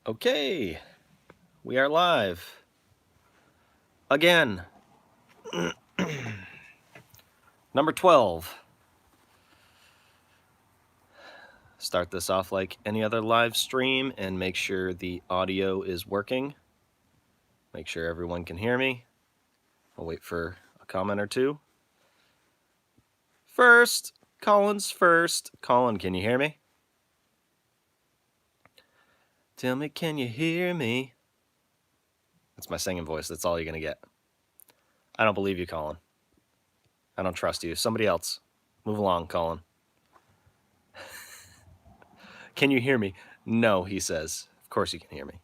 Okay, we are live again. Number 12. Start this off like any other live stream and make sure the audio is working. Make sure everyone can hear me. I'll wait for a comment or two. Colin's first. Colin, can you hear me? Tell me, can you hear me? That's my singing voice. That's all you're going to get. I don't believe you, Colin. I don't trust you. Somebody else. Move along, Colin. Can you hear me? No, he says. Of course you can hear me.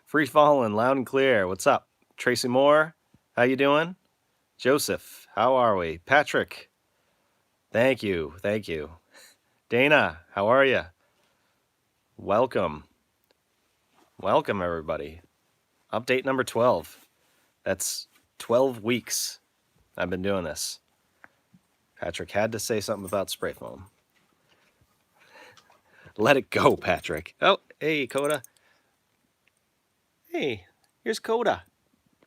Free falling, loud and clear. What's up? Tracy Moore, how you doing? Joseph, how are we? Patrick, thank you. Dana, how are you? Welcome, everybody. Update number 12. That's 12 weeks I've been doing this. Patrick had to say something about spray foam. Let it go, Patrick. Oh, hey, Coda. Hey, here's Coda.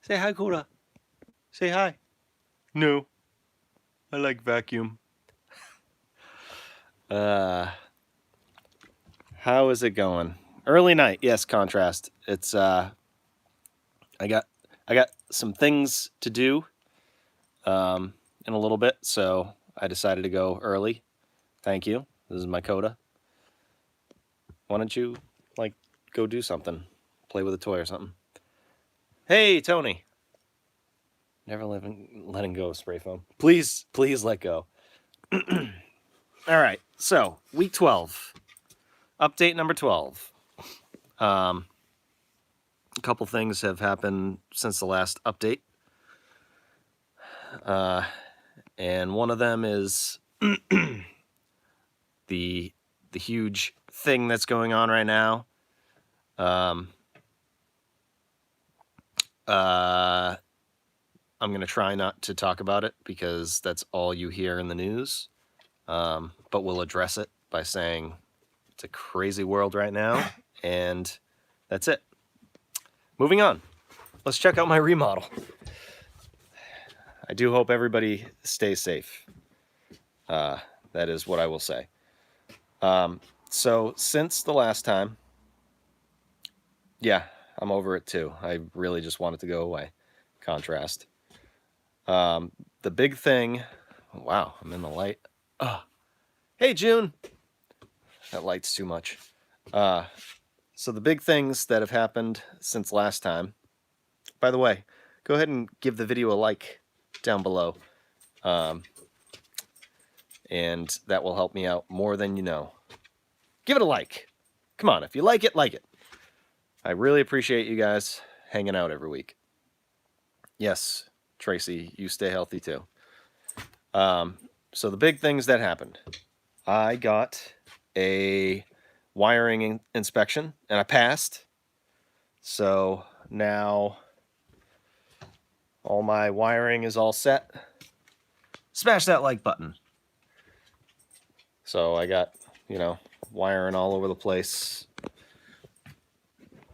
Say hi, Coda. Say hi. No, I like vacuum. How is it going? Early night, yes, contrast. It's I got some things to do in a little bit, so I decided to go early. Thank you. This is my Coda. Why don't you go do something? Play with a toy or something. Hey, Tony. Never letting go of spray foam. Please let go. All right, so week 12. Update number 12. A couple things have happened since the last update. And one of them is the huge thing that's going on right now. I'm going to try not to talk about it because that's all you hear in the news. But we'll address it by saying it's a crazy world right now, and that's it. Moving on. Let's check out my remodel. I do hope everybody stays safe. That is what I will say. So since the last time, yeah, I'm over it too. I really just want it to go away. Contrast. The big thing, wow, I'm in the light. Oh, hey, June. That light's too much. So the big things that have happened since last time, by the way, go ahead and give the video a like down below. And that will help me out more than you know. Give it a like. Come on, if you like it, like it. I really appreciate you guys hanging out every week. Yes, Tracy, you stay healthy too. So the big things that happened. I got a wiring inspection and I passed. So now all my wiring is all set. Smash that like button. So I got, wiring all over the place.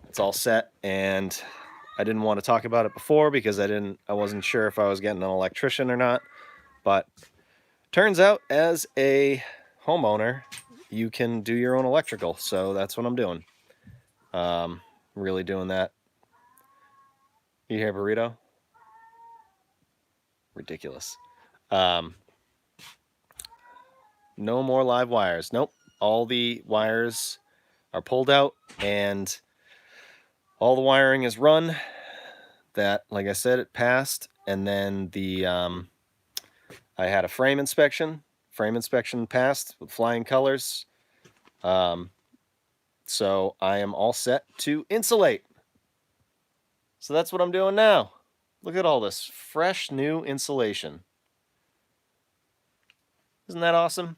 It's all set, and I didn't want to talk about it before because I wasn't sure if I was getting an electrician or not. But turns out as a homeowner, you can do your own electrical. So that's what I'm doing. Really doing that. You hear burrito? Ridiculous. No more live wires. Nope. All the wires are pulled out and all the wiring is run. That, like I said, it passed. And then I had a frame inspection. Frame inspection passed with flying colors. So I am all set to insulate. So that's what I'm doing now. Look at all this fresh new insulation. Isn't that awesome?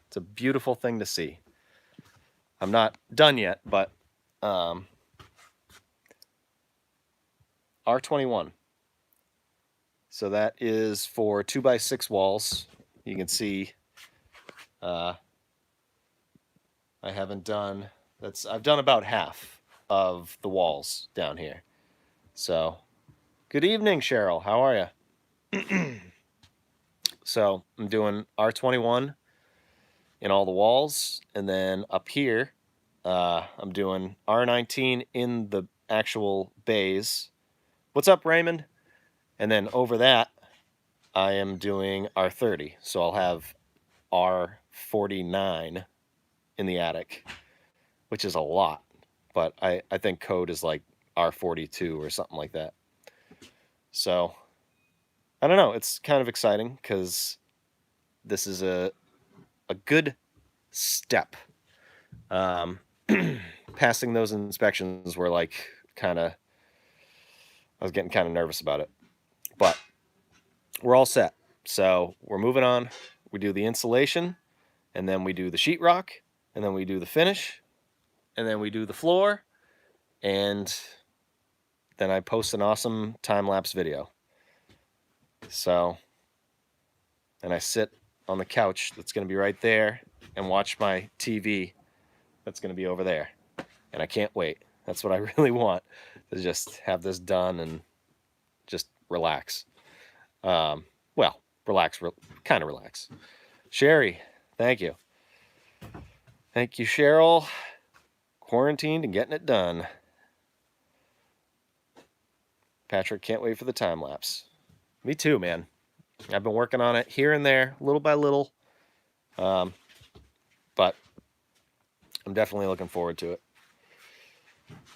It's a beautiful thing to see. I'm not done yet, but R21. So that is for 2x6 walls. You can see I haven't done, I've done about half. of the walls down here. So, good evening, Cheryl. How are you? So, I'm doing R21 in all the walls, and then up here, I'm doing R19 in the actual bays. What's up, Raymond? And then over that, I am doing R30. So I'll have R49 in the attic, which is a lot. But I think code is like R42 or something like that. So I don't know. It's kind of exciting because this is a good step. Passing those inspections were like I was getting kind of nervous about it. But we're all set. So we're moving on. We do the insulation, and then we do the sheetrock, and then we do the finish, and then we do the floor, and then I post an awesome time-lapse video. So, and I sit on the couch that's going to be right there and watch my TV that's going to be over there. And I can't wait. That's what I really want, to just have this done and just relax. Well, relax, kind of relax. Sherry, thank you. Thank you, Cheryl. Quarantined and getting it done. Patrick, can't wait for the time lapse. Me too, man. I've been working on it here and there, little by little. But I'm definitely looking forward to it.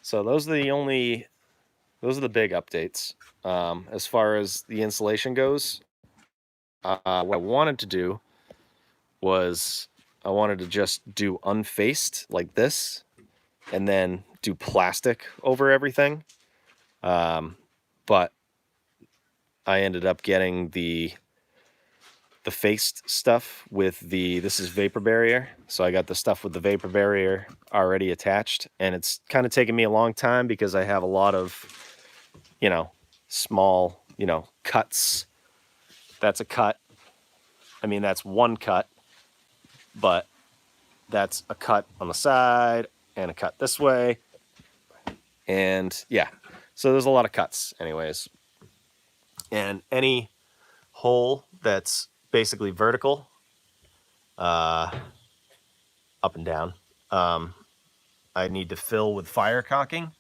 So those are the big updates. As far as the insulation goes, what I wanted to do was I wanted to just do unfaced like this, and then do plastic over everything. But I ended up getting the faced stuff with this is vapor barrier. So I got the stuff with the vapor barrier already attached, and it's kind of taken me a long time because I have a lot of, small, cuts. That's a cut. I mean, that's one cut, but that's a cut on the side and a cut this way. And yeah, so there's a lot of cuts anyways. And any hole that's basically vertical, up and down, I need to fill with fire caulking.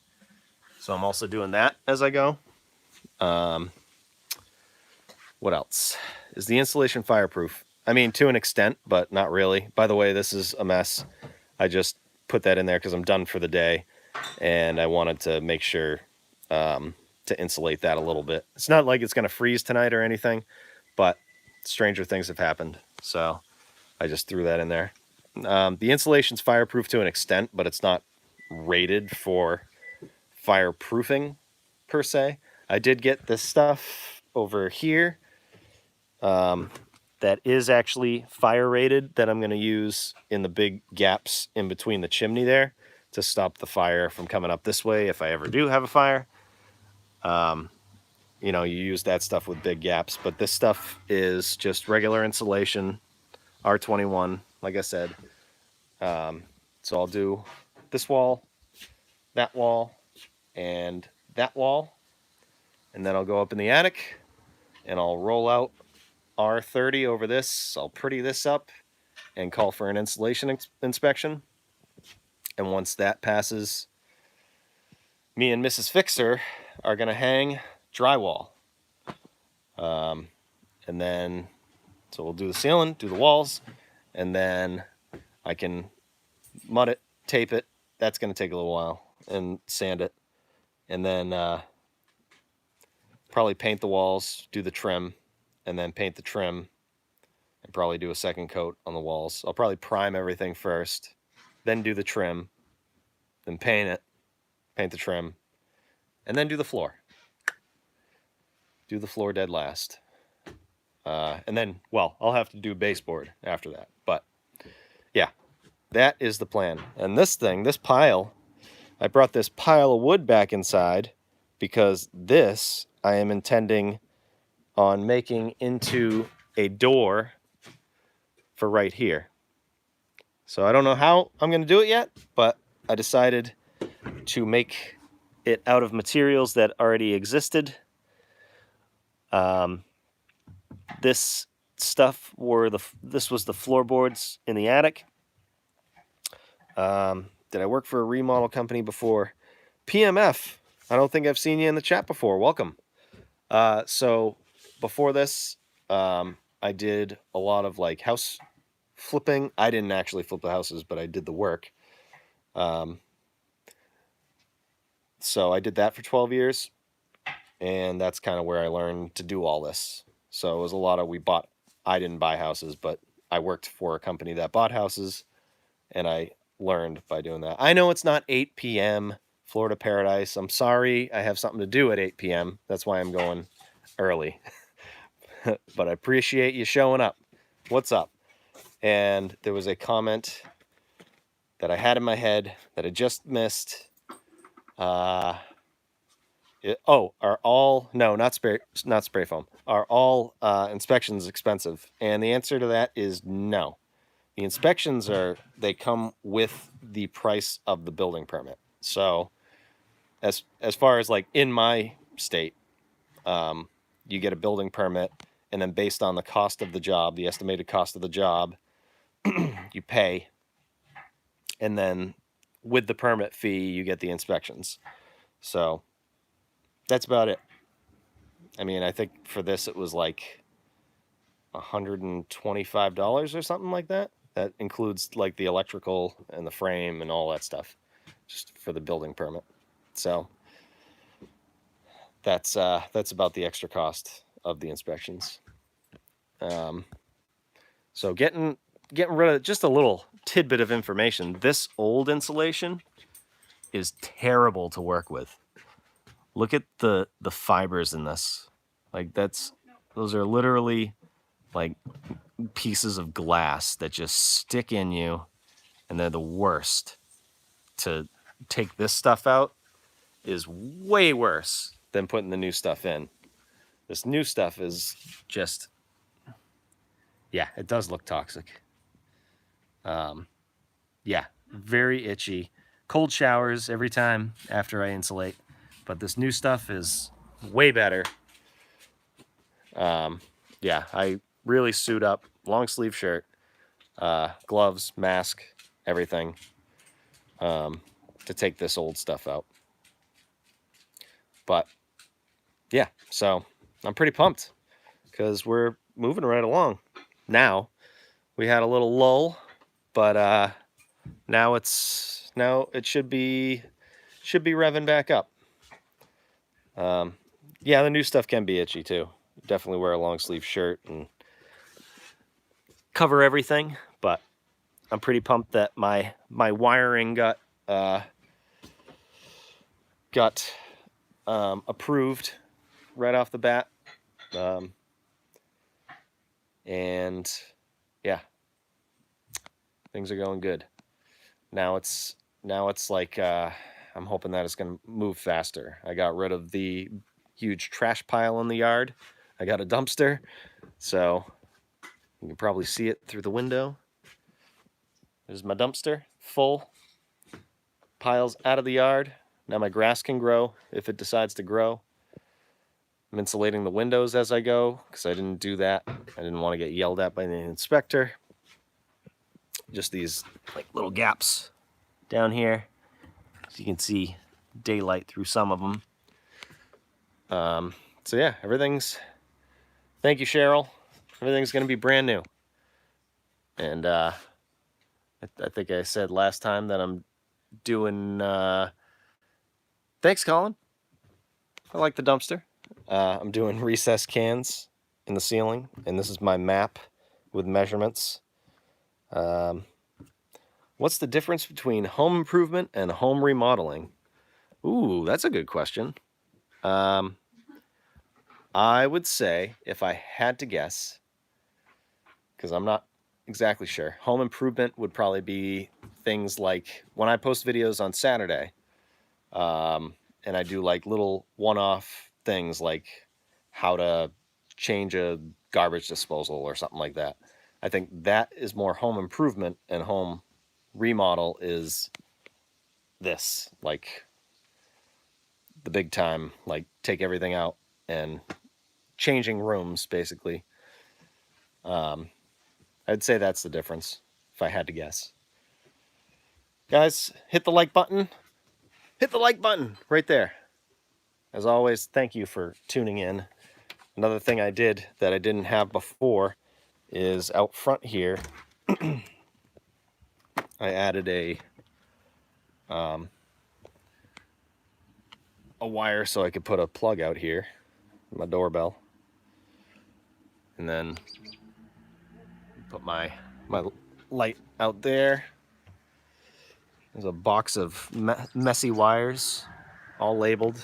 So I'm also doing that as I go. What else? Is the insulation fireproof? I mean, to an extent, but not really. By the way, this is a mess. I just put that in there because I'm done for the day, and I wanted to make sure to insulate that a little bit. It's not like it's going to freeze tonight or anything, but stranger things have happened, so I just threw that in there. The insulation's fireproof to an extent, but it's not rated for fireproofing per se. I did get this stuff over here that is actually fire rated that I'm going to use in the big gaps in between the chimney there to stop the fire from coming up this way if I ever do have a fire. You use that stuff with big gaps, but this stuff is just regular insulation, R21, like I said. So I'll do this wall, that wall, and that wall, and then I'll go up in the attic and I'll roll out R30 over this. I'll pretty this up and call for an insulation inspection. And once that passes, me and Mrs. Fixer are going to hang drywall. And then, so we'll do the ceiling, do the walls, and then I can mud it, tape it. That's going to take a little while, and sand it. And then probably paint the walls, do the trim, and then paint the trim, and probably do a second coat on the walls. I'll probably prime everything first, then do the trim, then paint it, paint the trim, and then do the floor. Do the floor dead last. And then, well, I'll have to do baseboard after that. But yeah, that is the plan. And this pile, I brought this pile of wood back inside because this I am intending on making into a door for right here. So I don't know how I'm going to do it yet, but I decided to make it out of materials that already existed. This stuff this was the floorboards in the attic. Did I work for a remodel company before? PMF. I don't think I've seen you in the chat before. Welcome. So before this, I did a lot of like house flipping. I didn't actually flip the houses, but I did the work. So I did that for 12 years, and that's kind of where I learned to do all this. So it was a lot of I didn't buy houses, but I worked for a company that bought houses, and I learned by doing that. I know it's not 8 p.m. Florida Paradise. I'm sorry, I have something to do at 8 p.m. That's why I'm going early. But I appreciate you showing up. What's up? And there was a comment that I had in my head that I just missed. Are all not spray foam? Are all inspections expensive? And the answer to that is no. The inspections they come with the price of the building permit. So as far as like in my state, you get a building permit, and then based on the cost of the job, the estimated cost of the job, you pay, and then with the permit fee, you get the inspections. So that's about it. I mean, I think for this, it was like $125 or something like that. That includes like the electrical and the frame and all that stuff, just for the building permit. So that's about the extra cost of the inspections. So getting rid of just a little tidbit of information. This old insulation is terrible to work with. Look at the fibers in this. Like those are literally like pieces of glass that just stick in you, and they're the worst. To take this stuff out is way worse than putting the new stuff in. This new stuff is just, yeah, it does look toxic. Yeah, very itchy. Cold showers every time after I insulate, but this new stuff is way better. Yeah, I really suit up, long sleeve shirt, gloves, mask, everything, to take this old stuff out. But yeah, so I'm pretty pumped because we're moving right along. Now we had a little lull, but now it should be revving back up. Yeah, the new stuff can be itchy too. Definitely wear a long sleeve shirt and cover everything, but I'm pretty pumped that my wiring got approved right off the bat. And yeah, things are going good. Now it's like I'm hoping that it's going to move faster. I got rid of the huge trash pile in the yard. I got a dumpster, so you can probably see it through the window. There's my dumpster, full. Piles out of the yard. Now my grass can grow if it decides to grow. I'm insulating the windows as I go because I didn't do that. I didn't want to get yelled at by the inspector. Just these like little gaps down here, so you can see daylight through some of them. So yeah, thank you, Cheryl. Everything's going to be brand new. And I think I said last time that I'm doing, thanks, Colin. I like the dumpster. I'm doing recessed cans in the ceiling, and this is my map with measurements. What's the difference between home improvement and home remodeling? Ooh, that's a good question. I would say, if I had to guess, because I'm not exactly sure, home improvement would probably be things like when I post videos on Saturday, and I do like little one-off things like how to change a garbage disposal or something like that. I think that is more home improvement, and home remodel is this, like the big time, like take everything out and changing rooms, basically. I'd say that's the difference, if I had to guess. Guys, hit the like button. Hit the like button right there. As always, thank you for tuning in. Another thing I did that I didn't have before is out front here, I added a wire so I could put a plug out here, my doorbell, and then put my light out there. There's a box of messy wires, all labeled.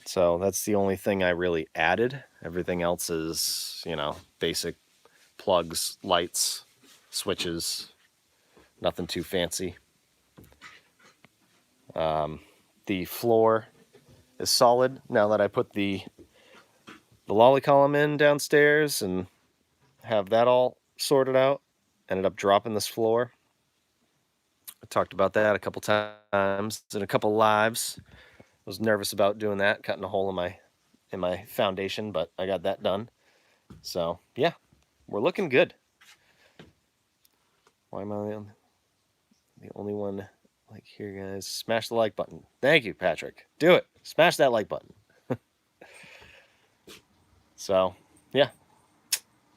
So that's the only thing I really added. Everything else is, you know, basic plugs, lights, switches, nothing too fancy. The floor is solid now that I put the lolly column in downstairs and have that all sorted out. Ended up dropping this floor. I talked about that a couple times in a couple lives. I was nervous about doing that, cutting a hole in my foundation, but I got that done. So yeah, we're looking good. Why am I the only one like here, guys? Smash the like button. Thank you, Patrick. Do it. Smash that like button. So yeah,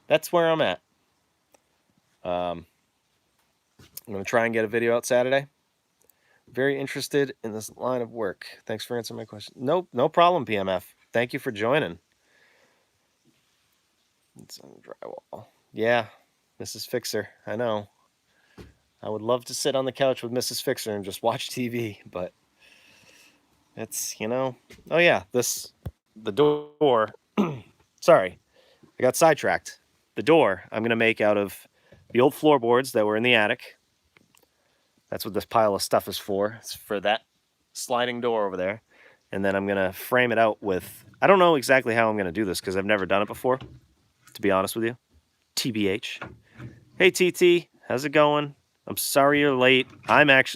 that's where I'm at. I'm gonna try and get a video out Saturday. Very interested in this line of work. Thanks for answering my question. Nope, no problem, PMF. Thank you for joining. It's on drywall. Yeah, Mrs. Fixer. I know. I would love to sit on the couch with Mrs. Fixer and just watch TV, but it's, you know. Oh yeah, the door. Sorry, I got sidetracked. The door I'm gonna make out of the old floorboards that were in the attic. That's what this pile of stuff is for. It's for that sliding door over there. And then I'm gonna frame it out with, I don't know exactly how I'm gonna do this because I've never done it before, to be honest with you. TBH. Hey TT, how's it going? I'm sorry you're late.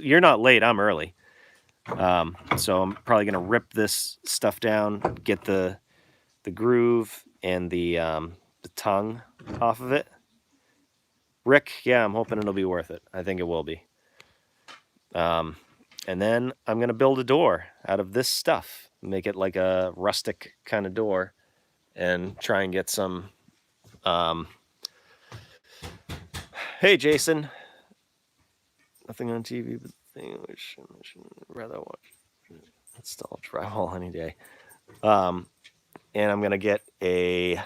You're not late, I'm early. So I'm probably gonna rip this stuff down, get the groove and the tongue off of it. Rick, yeah, I'm hoping it'll be worth it. I think it will be. And then I'm gonna build a door out of this stuff, make it like a rustic kind of door, and try and get some. Hey, Jason. Nothing on TV, but the thing which I should rather watch. Install drywall any day. And I'm gonna get the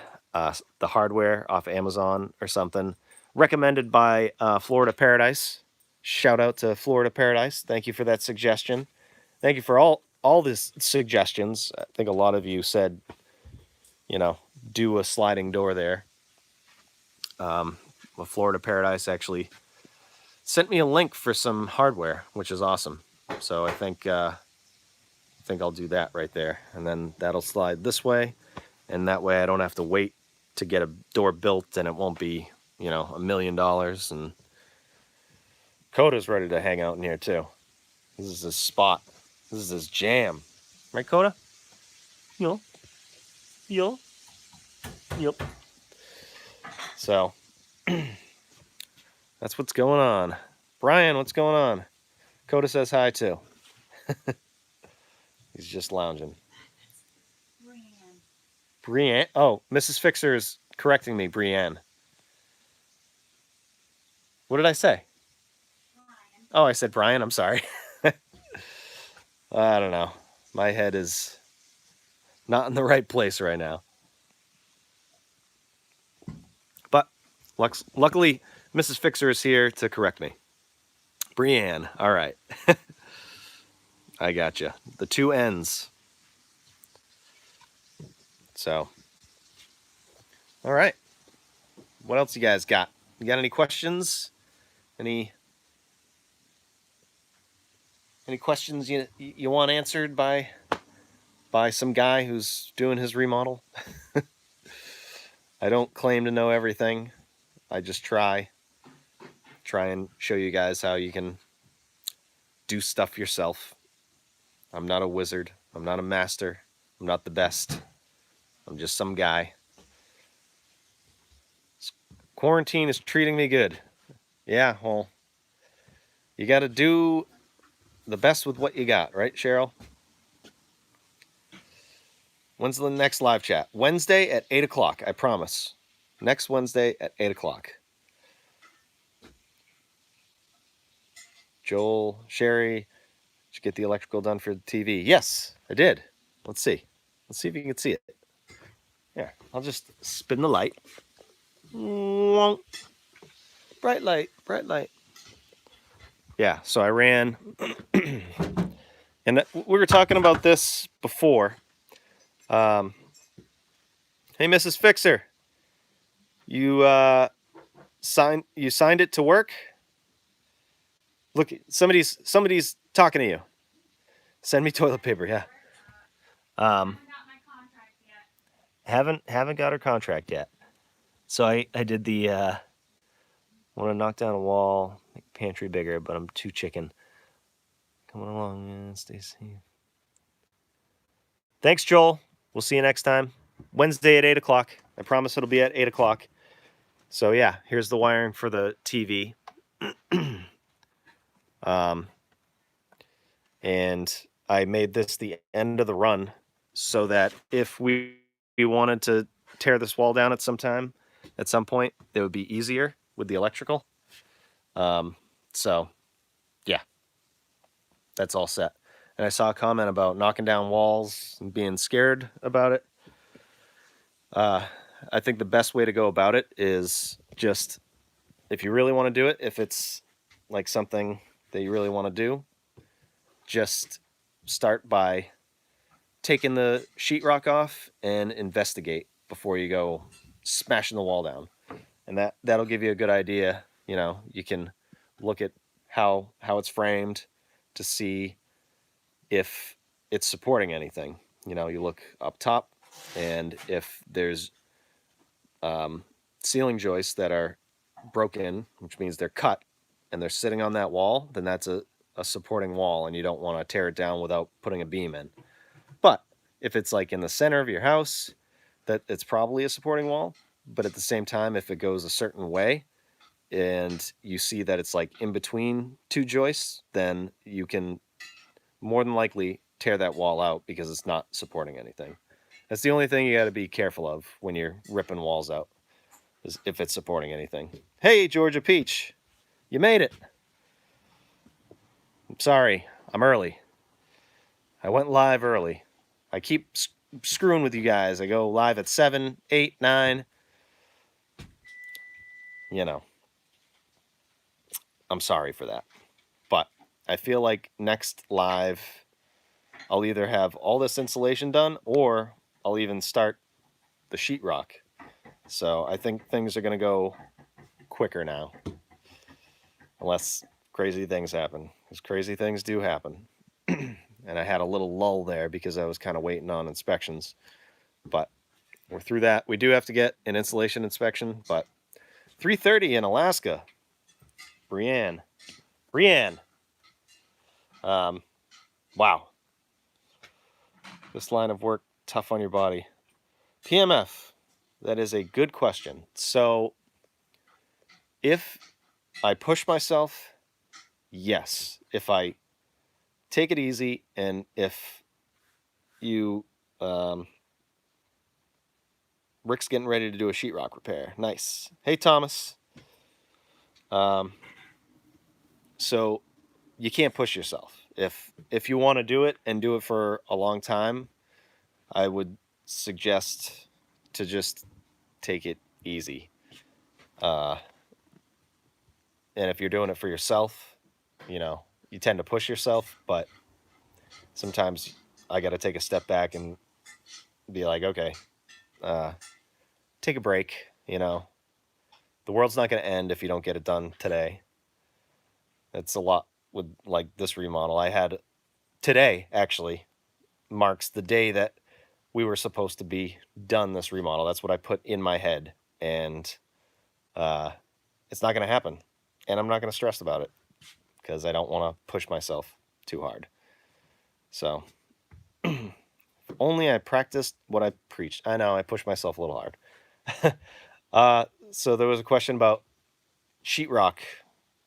hardware off Amazon or something, recommended by Florida Paradise. Shout out to Florida Paradise. Thank you for that suggestion. Thank you for all these suggestions. I think a lot of you said, you know, do a sliding door there. Florida Paradise actually sent me a link for some hardware, which is awesome. So I think I'll do that right there, and then that'll slide this way, and that way I don't have to wait to get a door built, and it won't be, you know, $1 million. And Coda's ready to hang out in here too. This is his spot. This is his jam. Right, Coda? Yo. Yep. So, that's what's going on. Brian, what's going on? Coda says hi too. He's just lounging. Brienne. Oh, Mrs. Fixer is correcting me, Brienne. What did I say? Brian. Oh, I said Brian. I'm sorry. I don't know. My head is not in the right place right now. But luckily, Mrs. Fixer is here to correct me. Brienne. All right. I got you. The two N's. So, all right. What else you guys got? You got any questions? Any questions you want answered by some guy who's doing his remodel? I don't claim to know everything. I just try. try and show you guys how you can do stuff yourself. I'm not a wizard. I'm not a master. I'm not the best. I'm just some guy. Quarantine is treating me good. Yeah, well, you got to do the best with what you got, right, Cheryl? When's the next live chat? Wednesday at 8 o'clock, I promise. Next Wednesday at 8 o'clock. Joel, Sherry, did you get the electrical done for the TV? Yes, I did. Let's see. Let's see if you can see it. Yeah, I'll just spin the light. Bright light, bright light. Yeah, so I ran, and we were talking about this before. Hey, Mrs. Fixer, you signed it to work? Look, somebody's talking to you. Send me toilet paper, yeah. Haven't got her contract yet. So I did the want to knock down a wall, make pantry bigger, but I'm too chicken. Coming along, stay safe. Thanks, Joel. We'll see you next time. Wednesday at 8 o'clock. I promise it'll be at 8 o'clock. So yeah, here's the wiring for the TV. And I made this the end of the run so that if we wanted to tear this wall down at some point, it would be easier with the electrical. So yeah, that's all set. And I saw a comment about knocking down walls and being scared about it. I think the best way to go about it is just, if you really want to do it, if it's like something that you really want to do, just start by taking the sheetrock off and investigate before you go smashing the wall down. And that'll give you a good idea. You know, you can look at how it's framed to see if it's supporting anything. You know, you look up top, and if there's ceiling joists that are broken, which means they're cut and they're sitting on that wall, then that's a supporting wall, and you don't want to tear it down without putting a beam in. But if it's like in the center of your house, that it's probably a supporting wall. But at the same time, if it goes a certain way and you see that it's like in between two joists, then you can more than likely tear that wall out because it's not supporting anything. That's the only thing you got to be careful of when you're ripping walls out, is if it's supporting anything. Hey, Georgia Peach, you made it. I'm sorry, I'm early. I went live early. I keep screwing with you guys. I go live at 7, 8, 9. You know, I'm sorry for that. But I feel like next live, I'll either have all this insulation done or I'll even start the sheetrock. So I think things are going to go quicker now. Unless crazy things happen. Because crazy things do happen. And I had a little lull there because I was kind of waiting on inspections. But we're through that. We do have to get an insulation inspection, but 3:30 in Alaska. Brianne. Wow. This line of work, tough on your body. PMF. That is a good question. So, if I push myself, yes. If I take it easy, and if you... Rick's getting ready to do a sheetrock repair. Nice. Hey, Thomas. So you can't push yourself. If you want to do it and do it for a long time, I would suggest to just take it easy. And if you're doing it for yourself, you know, you tend to push yourself, but sometimes I got to take a step back and be like, okay, take a break, you know. The world's not going to end if you don't get it done today. That's a lot with like this remodel. I had today actually marks the day that we were supposed to be done this remodel. That's what I put in my head, and it's not going to happen. and I'm not going to stress about it because I don't want to push myself too hard. So if only I practiced what I preached. I know I pushed myself a little hard. So there was a question about sheetrock.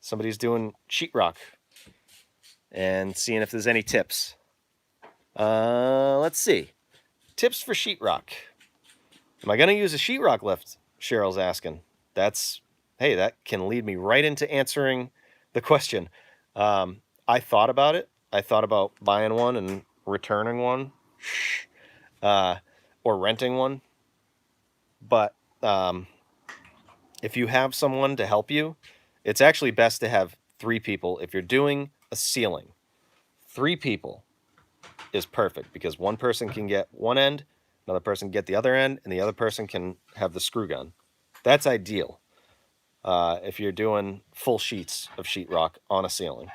Somebody's doing sheetrock and seeing if there's any tips. Let's see. Tips for sheetrock. Am I going to use a sheetrock lift? Cheryl's asking. Hey, that can lead me right into answering the question. I thought about it. I thought about buying one and returning one, or renting one. But if you have someone to help you, it's actually best to have 3 people. If you're doing a ceiling, 3 people is perfect because one person can get one end, another person can get the other end, and the other person can have the screw gun. That's ideal if you're doing full sheets of sheetrock on a ceiling.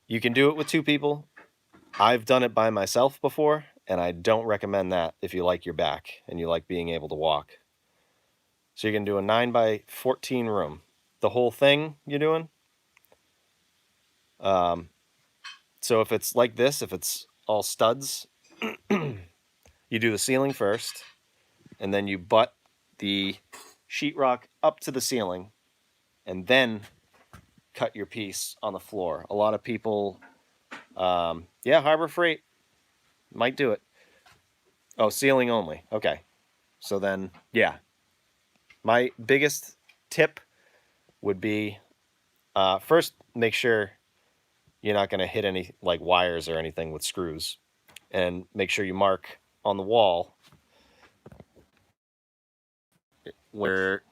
You can do it with 2 people. I've done it by myself before, and I don't recommend that if you like your back and you like being able to walk. So you can do a 9 by 14 room. The whole thing you're doing. So if it's like this, if it's all studs, you do the ceiling first, and then you butt the sheetrock up to the ceiling, and then cut your piece on the floor. A lot of people, yeah, Harbor Freight might do it. Oh, ceiling only. Okay. So then, yeah. My biggest tip would be first, make sure you're not going to hit any like wires or anything with screws, and make sure you mark on the wall where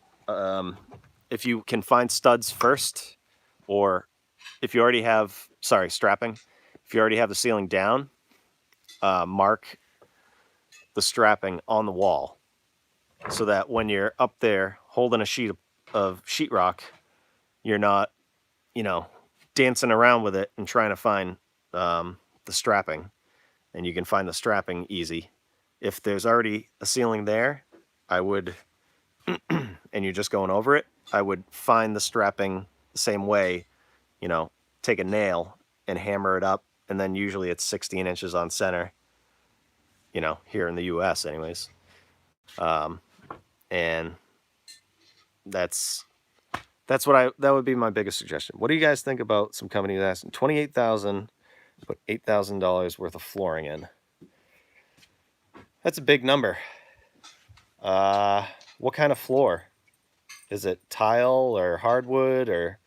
if you can find studs first, or if you already have strapping, if you already have the ceiling down, mark the strapping on the wall so that when you're up there holding a sheet of sheetrock, you're not, dancing around with it and trying to find the strapping, and you can find the strapping easy. If there's already a ceiling there, I would, and you're just going over it, I would find the strapping the same way, take a nail and hammer it up, and then usually it's 16 inches on center, here in the US anyways. And that would be my biggest suggestion. What do you guys think about some companies asking $28,000, put $8,000 worth of flooring in? That's a big number. What kind of floor? Is it tile or hardwood or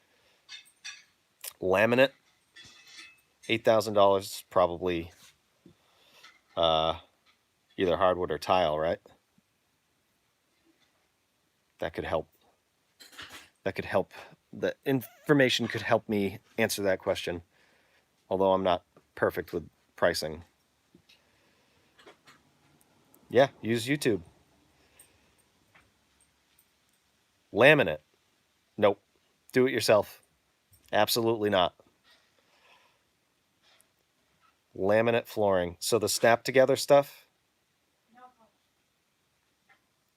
laminate? $8,000 is probably either hardwood or tile, right? That could help. The information could help me answer that question, although I'm not perfect with pricing. Yeah, use YouTube. Laminate. Nope. Do it yourself. Absolutely not. Laminate flooring. So the snap together stuff?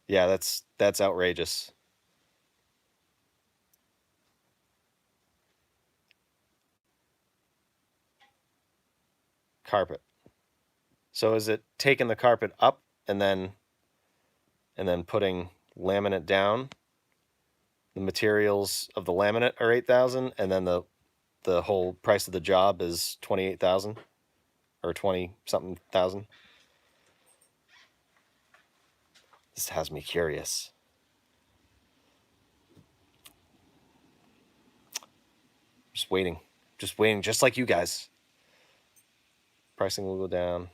Yeah, that's outrageous. Carpet. So is it taking the carpet up and then putting laminate down? The materials of the laminate are 8,000, and then the whole price of the job is 28,000 or 20 something thousand. This has me curious. Just waiting, just like you guys. Pricing will go down.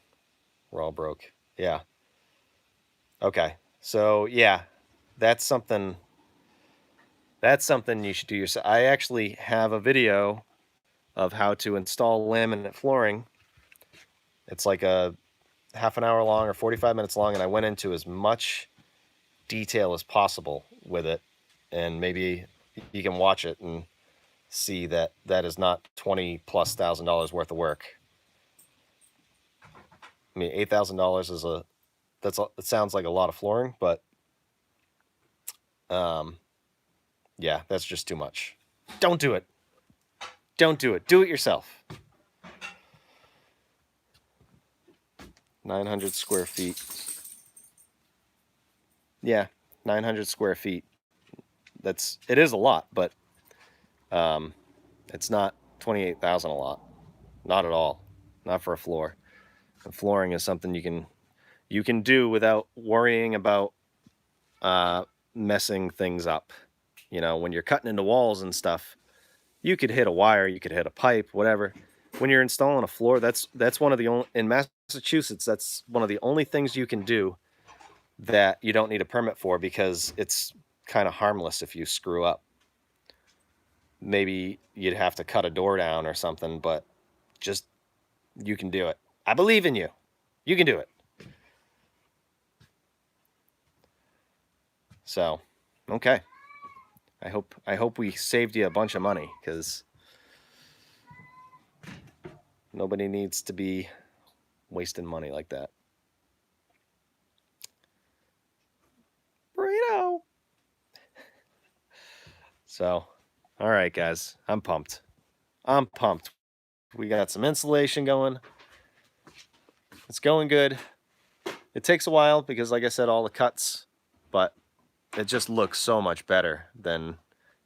We're all broke. Yeah. Okay. So yeah, that's something you should do yourself. I actually have a video of how to install laminate flooring. It's like a half an hour long or 45 minutes long, and I went into as much detail as possible with it, and maybe you can watch it and see that is not $20,000+ worth of work. I mean, $8,000 is it sounds like a lot of flooring, but yeah, that's just too much. Don't do it. Don't do it. Do it yourself. 900 square feet. Yeah, 900 square feet. It is a lot, but it's not 28,000 a lot. Not at all. Not for a floor. And flooring is something you can do without worrying about messing things up. You know, when you're cutting into walls and stuff, you could hit a wire, you could hit a pipe, whatever. When you're installing a floor, that's one of the only in Massachusetts, that's one of the only things you can do that you don't need a permit for, because it's kind of harmless if you screw up. Maybe you'd have to cut a door down or something, but just you can do it. I believe in you. You can do it. So, okay. I hope we saved you a bunch of money, because nobody needs to be wasting money like that. Burrito. So, all right, guys. I'm pumped. I'm pumped. We got some insulation going. It's going good. It takes a while because, like I said, all the cuts, but it just looks so much better than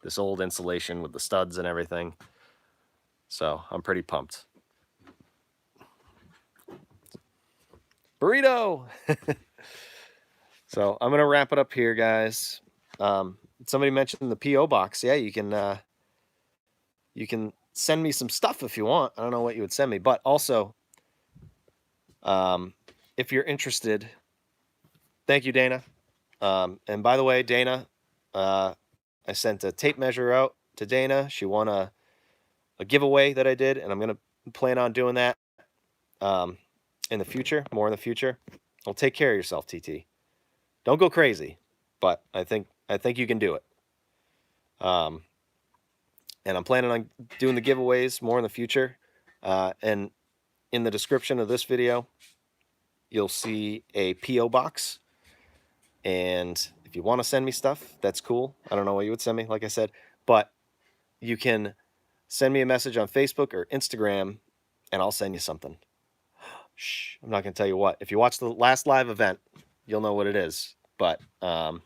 this old insulation with the studs and everything. So I'm pretty pumped. Burrito! So I'm going to wrap it up here, guys. Somebody mentioned the P.O. box. Yeah, you can send me some stuff if you want. I don't know what you would send me, but also, if you're interested, thank you, Dana. And by the way, Dana, I sent a tape measure out to Dana. She won a giveaway that I did, and I'm going to plan on doing that in the future, more in the future. Well, take care of yourself, TT. Don't go crazy, but I think you can do it. And I'm planning on doing the giveaways more in the future. And in the description of this video, you'll see a P.O. box. And if you want to send me stuff, that's cool. I don't know what you would send me, like I said, but you can send me a message on Facebook or Instagram, and I'll send you something. Shh, I'm not going to tell you what. If you watch the last live event, you'll know what it is. But if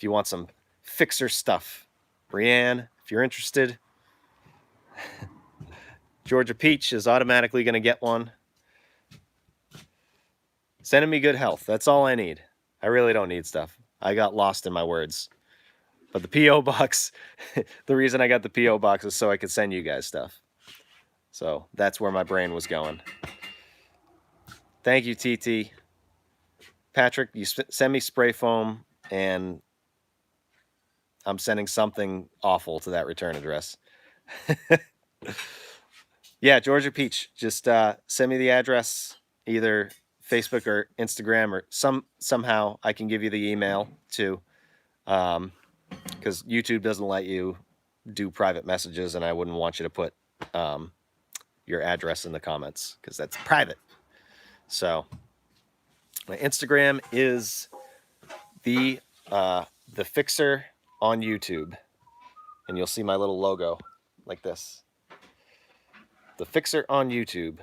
you want some fixer stuff, Brianne, if you're interested, Georgia Peach is automatically going to get one. Sending me good health. That's all I need. I really don't need stuff. I got lost in my words. But the P.O. box, the reason I got the P.O. box is so I could send you guys stuff. So that's where my brain was going. Thank you, TT. Patrick, you send me spray foam, and I'm sending something awful to that return address. Yeah, Georgia Peach, just send me the address, either Facebook or Instagram, or somehow I can give you the email too, because YouTube doesn't let you do private messages, and I wouldn't want you to put your address in the comments because that's private. So my Instagram is the Fixer on YouTube, and you'll see my little logo like this. The Fixer on YouTube,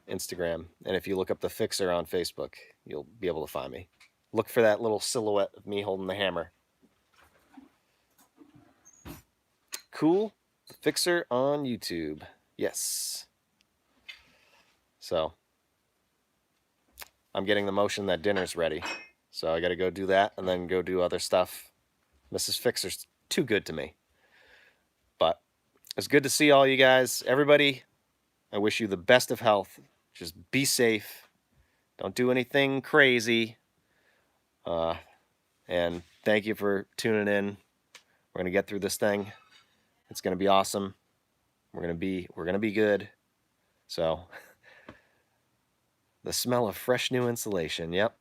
Instagram, and if you look up the Fixer on Facebook, you'll be able to find me. Look for that little silhouette of me holding the hammer. Cool. The Fixer on YouTube. Yes. So I'm getting the motion that dinner's ready. So I got to go do that and then go do other stuff. Mrs. Fixer's too good to me. But it's good to see all you guys. Everybody, I wish you the best of health. Just be safe. Don't do anything crazy. And thank you for tuning in. We're going to get through this thing. It's going to be awesome. We're going to be good. So the smell of fresh new insulation. Yep.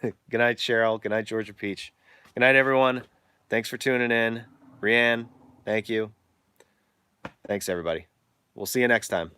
Good night, Cheryl. Good night, Georgia Peach. Good night, everyone. Thanks for tuning in. Brianne, thank you. Thanks, everybody. We'll see you next time.